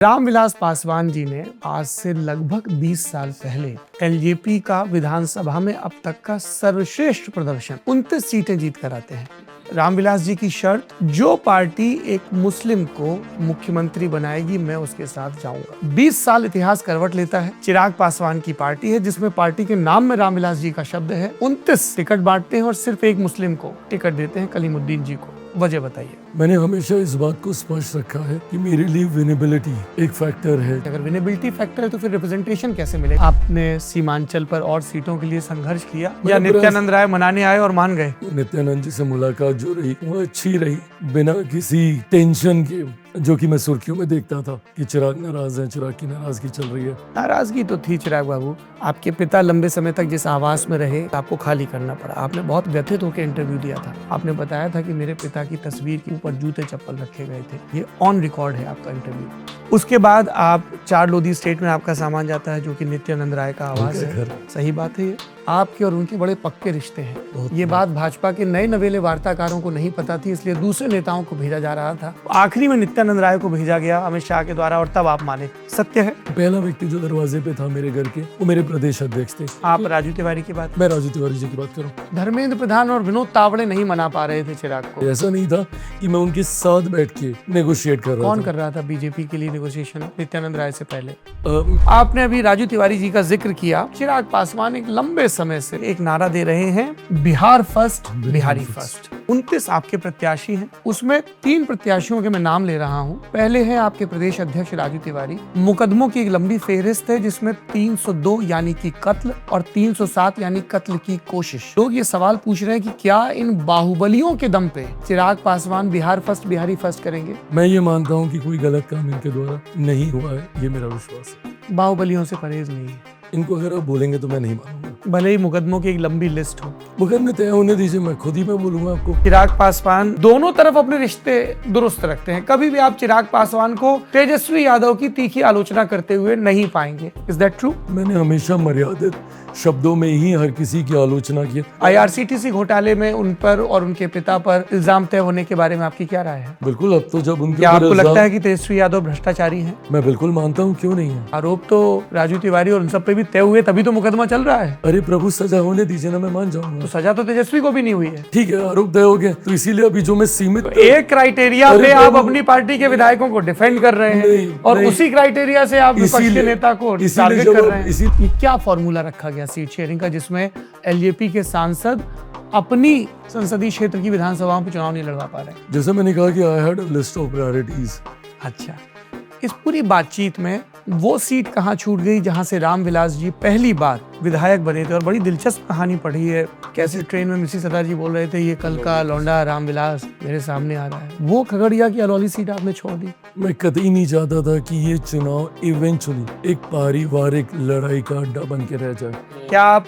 रामविलास पासवान जी ने आज से लगभग 20 साल पहले एलजेपी का विधानसभा में अब तक का सर्वश्रेष्ठ प्रदर्शन 29 सीटें जीत कर आते हैं। रामविलास जी की शर्त, जो पार्टी एक मुस्लिम को मुख्यमंत्री बनाएगी मैं उसके साथ जाऊंगा। 20 साल इतिहास करवट लेता है। चिराग पासवान की पार्टी है जिसमें पार्टी के नाम में रामविलास जी का शब्द है। 29 टिकट बांटते हैं और सिर्फ एक मुस्लिम को टिकट देते हैं, कलीमुद्दीन जी को। वजह बताइए। मैंने हमेशा इस बात को स्पष्ट रखा है कि मेरे लिए विनेबिलिटी एक फैक्टर है। अगर विनेबिलिटी फैक्टर है तो फिर रिप्रेजेंटेशन कैसे मिलेगा? आपने सीमांचल पर और सीटों के लिए संघर्ष किया या नित्यानंद राय मनाने आए और मान गए? नित्यानंद जी से मुलाकात जो रही वो अच्छी रही, बिना किसी टेंशन के, जो कि मैं सुर्खियों में देखता था कि चिराग नाराज है, चिराग की नाराजगी चल रही है। नाराजगी तो थी चिराग बाबू। आपके पिता लंबे समय तक जिस आवास में रहे आपको खाली करना पड़ा। आपने बहुत व्यथित होकर इंटरव्यू दिया था। आपने बताया था कि मेरे पिता की तस्वीर के ऊपर जूते चप्पल रखे गए थे। ये ऑन रिकॉर्ड है आपका इंटरव्यू। उसके बाद आप चार लोधी स्टेट में आपका सामान जाता है जो कि नित्यानंद राय का आवास है। सही बात है। ये आपके और उनके बड़े पक्के रिश्ते हैं। ये बात भाजपा के नए नवेले वार्ताकारों को नहीं पता थी, इसलिए दूसरे नेताओं को भेजा जा रहा था। आखिरी में नित्यानंद राय को भेजा गया अमित शाह के द्वारा, और तब आप माने। सत्य है। पहला व्यक्ति जो दरवाजे पे था मेरे घर के, वो मेरे प्रदेश अध्यक्ष थे। आप राजू तिवारी की बात? मैं राजू तिवारी जी की बात करूँ। धर्मेंद्र प्रधान और विनोद तावड़े नहीं मना पा रहे थे चिराग को। ऐसा नहीं था कि मैं उनके साथ बैठ के नेगोशिएट कर रहा था। कौन कर रहा था बीजेपी के लिए नेगोशिएशन नित्यानंद राय से पहले? आपने अभी राजू तिवारी जी का जिक्र किया। चिराग पासवान एक लंबे समय से एक नारा दे रहे हैं, बिहार फर्स्ट, बिहारी फर्स्ट। 29 आपके प्रत्याशी हैं, उसमें 3 प्रत्याशियों के मैं नाम ले रहा हूं। पहले हैं आपके प्रदेश अध्यक्ष राजू तिवारी। मुकदमों की एक लंबी फेहरिस्त है जिसमें 302 यानी कि कत्ल और 307 यानी कत्ल की कोशिश। लोग ये सवाल पूछ रहे हैं कि क्या इन बाहुबलियों के दम पे चिराग पासवान बिहार फर्स्ट, बिहारी फर्स्ट करेंगे? मैं ये मानता हूँ कि कोई गलत काम इनके द्वारा नहीं हुआ है, ये मेरा विश्वास है। बाहुबलियों से परहेज नहीं है। इनको अगर आप बोलेंगे तो मैं नहीं मानूंगा, भले ही मुकदमों की एक लंबी लिस्ट हो। मुकदमे तय होने दीजिए, मैं खुद ही मैं बोलूंगा आपको। चिराग पासवान दोनों तरफ अपने रिश्ते दुरुस्त रखते हैं। कभी भी आप चिराग पासवान को तेजस्वी यादव की तीखी आलोचना करते हुए नहीं पाएंगे। Is that true? मैंने हमेशा मर्यादित शब्दों में ही हर किसी की आलोचना की। IRCTC घोटाले में उन पर और उनके पिता पर इल्जाम तय होने के बारे में आपकी क्या राय है? बिल्कुल, अब तो जब उनके क्या आपको लगता है कि तेजस्वी यादव भ्रष्टाचारी हैं? मैं बिल्कुल मानता हूँ, क्यों नहीं है। आरोप तो राजू तिवारी और उन सब पे भी तय हुए, तभी तो मुकदमा चल रहा है। अरे प्रभु, सजा होने दीजिए ना, मैं मान जाऊंगा। तो सजा तो तेजस्वी को भी नहीं हुई है। ठीक है, आरोप तय हो गया, तो इसीलिए अभी जो मैं सीमित एक क्राइटेरिया पे आप अपनी पार्टी के विधायकों को डिफेंड कर रहे हैं और उसी क्राइटेरिया से आप विपक्ष के नेता को टारगेट कर रहे हैं। ये क्या फॉर्मूला रखा गया सीट शेयरिंग का, जिसमें एलजेपी के सांसद अपनी संसदीय क्षेत्र की विधानसभाओं में चुनाव नहीं लड़वा पा रहे? जैसे मैंने कहा कि I had a list of priorities. अच्छा, इस पूरी बातचीत में वो सीट कहाँ छूट गई जहां से रामविलास जी पहली बार विधायक बने थे? और बड़ी दिलचस्प कहानी पढ़ी है। कैसे ट्रेन में मिसी सरदार जी बोल रहे थे, ये कल का लौंडा रामविलास मेरे सामने आ रहा है। वो खगड़िया की अलौली सीट आपने छोड़ दी। मैं कतई नहीं चाहता था कि ये चुनाव इवेंचुअली एक पारिवारिक लड़ाई का अड्डा बन के रह जाए। क्या आप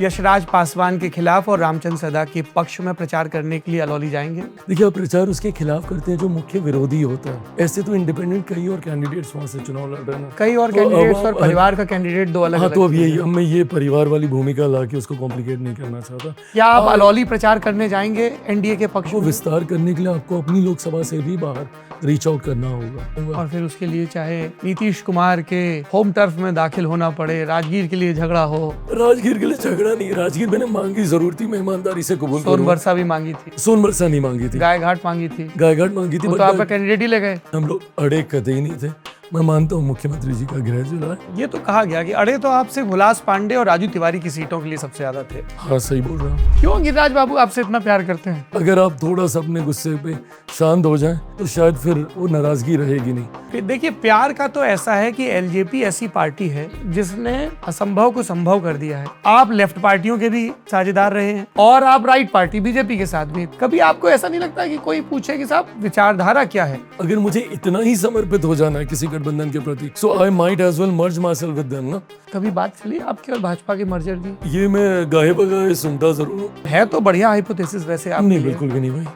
यशराज पासवान के खिलाफ और रामचंद्र सदा के पक्ष में प्रचार करने के लिए अलौली जाएंगे? देखिए, आप प्रचार उसके खिलाफ करते हैं जो मुख्य विरोधी होता है। ऐसे तो इंडिपेंडेंट कई और कैंडिडेट्स वहां से चुनाव लड़ रहे हैं, कई और कैंडिडेट्स और परिवार का कैंडिडेट दो अलग। हाँ, तो अब मैं ये परिवार वाली भूमिका ला के उसको कॉम्प्लिकेट नहीं करना चाहता। क्या आप अलौली प्रचार करने जाएंगे एनडीए के पक्ष को में? विस्तार करने के लिए आपको अपनी लोकसभा से भी बाहर रीच आउट करना होगा, और फिर उसके लिए चाहे नीतीश कुमार के होम टर्फ में दाखिल होना पड़े, राजगीर के लिए झगड़ा हो। राजगीर के लिए झगड़ा नहीं, राजगीर मैंने मांगी जरूर थी, मैं ईमानदारी से कबूल करूंगा। सोनबरसा भी मांगी थी। सोनबरसा नहीं मांगी थी, गायघाट मांगी थी। गायघाट मांगी थी, तो आपका कैंडिडेट ही ले गए। हम लोग अड़े कतई नहीं थे। मैं मानता हूँ मुख्यमंत्री जी का गृह जिला है। ये तो कहा गया कि अड़े तो आपसे हुलास पांडे और राजू तिवारी की सीटों के लिए सबसे ज्यादा थे। हाँ, सही बोल रहा हूँ। क्यों गिरिराज बाबू आपसे इतना प्यार करते हैं? अगर आप थोड़ा सा अपने गुस्से पे शांत हो जाएं तो शायद फिर वो नाराजगी रहेगी नहीं। फिर देखिए, प्यार का तो ऐसा है कि एलजेपी ऐसी पार्टी है जिसने असंभव को संभव कर दिया है। आप लेफ्ट पार्टियों के भी साझेदार रहे हैं और आप राइट पार्टी बीजेपी के साथ भी। कभी आपको ऐसा नहीं लगता कि कोई पूछे कि साहब विचारधारा क्या है? अगर मुझे इतना ही समर्पित हो जाना है किसी गठबंधन के प्रति, so I might as well merge myself with them, ना? कभी बात चली आपके और भाजपा के मर्जर की? ये मैं गाहे बगाहे सुनता जरूर हूँ। है तो बढ़िया हाइपोथेसिस वैसे आप। नहीं, बिल्कुल भी नहीं भाई।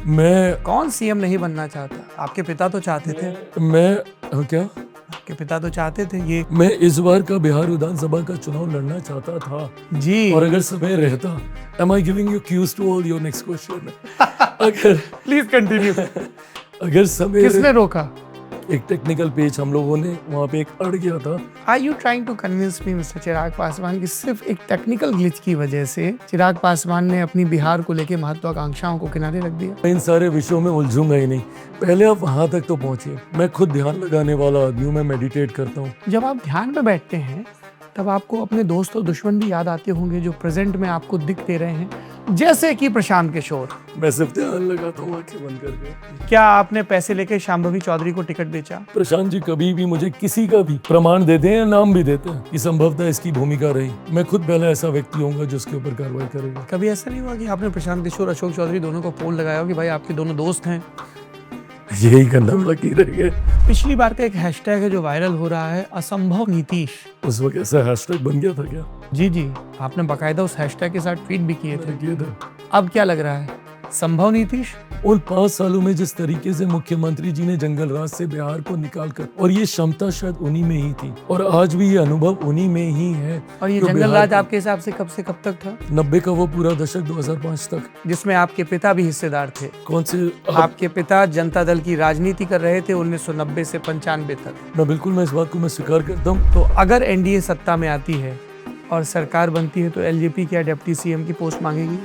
मैं कौन सीएम नहीं बनना चाहता? आपके पिता तो चाहते थे। मैं क्या आपके पिता तो चाहते थे ये। मैं इस बार का बिहार विधानसभा का चुनाव लड़ना चाहता था जी। और अगर समय रहता, am I giving you cues to all your next question? अगर प्लीज कंटिन्यू। अगर समय किसने रोका? एक टेक्निकल पेज हम लोगों ने वहाँ पे एक अड़ गया था। Are you trying to convince me mister Chirag Paswan कि सिर्फ एक टेक्निकल ग्लिच की वजह से चिराग पासवान ने अपनी बिहार को लेकर महत्वाकांक्षाओं को किनारे रख दिया? मैं इन सारे विषयों में उलझूंगा ही नहीं, पहले आप वहाँ तक तो पहुँचिए। मैं खुद ध्यान लगाने वाला आदमी हूँ, मैं मेडिटेट करता हूँ। जब आप ध्यान में बैठते हैं तब आपको अपने दोस्त और दुश्मन भी याद आते होंगे जो प्रेजेंट में आपको दिख दे रहे हैं, जैसे कि प्रशांत किशोर। मैं सिर्फ ध्यान लगाता हूँ आंखें बंद करके। क्या आपने पैसे लेके शांभवी चौधरी को टिकट बेचा? प्रशांत जी कभी भी मुझे किसी का भी प्रमाण देते हैं या नाम भी देते हैं कि संभवतः इसकी भूमिका रही, मैं खुद पहले ऐसा व्यक्ति होऊंगा जो उसके ऊपर कार्रवाई करेगा। कभी ऐसा नहीं हुआ कि आपने प्रशांत किशोर अशोक चौधरी दोनों को फोन लगाया हो कि भाई आपके दोनों दोस्त हैं? यही करना लगी रही है। पिछली बार का एक हैशटैग है जो वायरल हो रहा है, असंभव नीतीश। उस वक्त ऐसा हैशटैग बन गया था क्या? जी जी, आपने बाकायदा उस हैशटैग के साथ ट्वीट भी किए थे। किए थे। अब क्या लग रहा है, संभव नीतीश? उन 5 सालों में जिस तरीके से मुख्यमंत्री जी ने जंगल राज से बिहार को निकालकर, और ये क्षमता शायद उन्हीं में ही थी और आज भी ये अनुभव उन्हीं में ही है। और ये जो जंगल बिहार राज को- आपके हिसाब से कब से कब तक था? 90 का वो पूरा दशक 2005 तक। जिसमें आपके पिता भी हिस्सेदार थे। कौन से आपके पिता जनता दल की राजनीति कर रहे थे 1990 से 95 तक। मैं इस बात को मैं स्वीकार करता हूँ। तो अगर एनडीए सत्ता में आती है और सरकार बनती है तो एलजेपी क्या डिप्टी सीएम की पोस्ट मांगेगी?